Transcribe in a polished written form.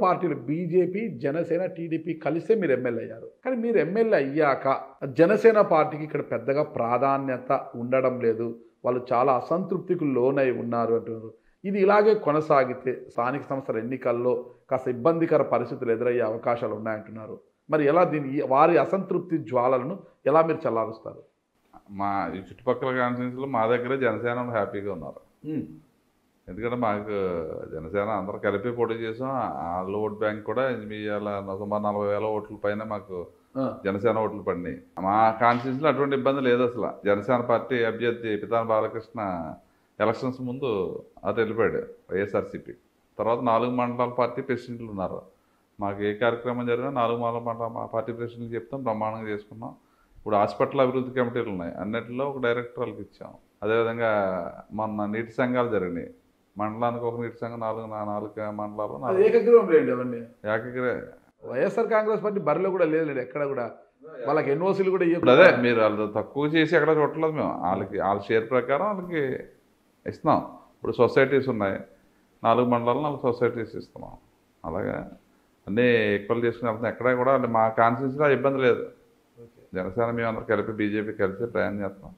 పార్టీలు BJP, Janasena, TDP కలిసే మీరు ఎమ్మెల్యే అయ్యారు. కానీ మీరు ఎమ్మెల్యే అయ్యాక జనసేన పార్టీకి ఇక్కడ పెద్దగా ప్రాధాన్యత ఉండడం లేదు. వాళ్ళు చాలా అసంతృప్తికి లోనై ఉన్నారు అంటున్నారు. ఇది ఇలాగే కొనసాగితే స్థానిక సంస్థల ఎన్నికల్లో కాస్త ఇబ్బందికర పరిస్థితులు ఎదురయ్యే అవకాశాలు ఉన్నాయంటున్నారు. మరి ఎలా వారి అసంతృప్తి జ్వాలలను ఎలా మీరు చల్లారుస్తారు? మా ఈ చుట్టుపక్కల కాన్స్టిట్యూన్సీలో మా దగ్గరే జనసేన హ్యాపీగా ఉన్నారు. ఎందుకంటే మాకు జనసేన అందరూ కలిపి పోటీ చేసాం. వాళ్ళ ఓట్ బ్యాంక్ కూడా సుమారు 40,000 ఓట్ల పైన మాకు జనసేన ఓట్లు పడినాయి. మా కాన్స్టిట్యూన్సీలో అటువంటి ఇబ్బంది లేదు అసలు. జనసేన పార్టీ అభ్యర్థి పితాని బాలకృష్ణ ఎలక్షన్స్ ముందు అటు వెళ్ళిపోయాడు వైఎస్ఆర్సీపీ. తర్వాత 4 మండలాల పార్టీ ప్రెసిడెంట్లు ఉన్నారు. మాకు ఏ కార్యక్రమం జరిగినా 4 మండల పార్టీ ప్రెసిడెంట్లు చెప్తాం, బ్రహ్మాండంగా చేసుకున్నాం. ఇప్పుడు హాస్పిటల్ అభివృద్ధి కమిటీలు ఉన్నాయి, అన్నింటిలో ఒక డైరెక్టర్లకు ఇచ్చాం. అదేవిధంగా మొన్న నీటి సంఘాలు జరిగినాయి. మండలానికి ఒక నీటి సంఘం 4 మండలాలు ఏకగ్రీవం. వైఎస్ఆర్ కాంగ్రెస్ పార్టీ బరిలో కూడా లేదు ఎక్కడ కూడా. వాళ్ళకి ఎన్ఓసీలు కూడా అదే మీరు వాళ్ళు తక్కువ చేసి ఎక్కడ చూడలేదు మేము. వాళ్ళ షేర్ ప్రకారం వాళ్ళకి ఇస్తున్నాం. ఇప్పుడు సొసైటీస్ ఉన్నాయి, 4 మండలాలు 4 సొసైటీస్ ఇస్తున్నాం. అలాగే అన్నీ ఈక్వల్ చేసుకుని వెళ్తున్నాం. ఎక్కడ కూడా మా కాన్స్టిట్యూన్సీలో ఇబ్బంది లేదు. జనసేన మేము అందరూ కలిపి బీజేపీ కలిసి ప్రయాణం చేస్తాం.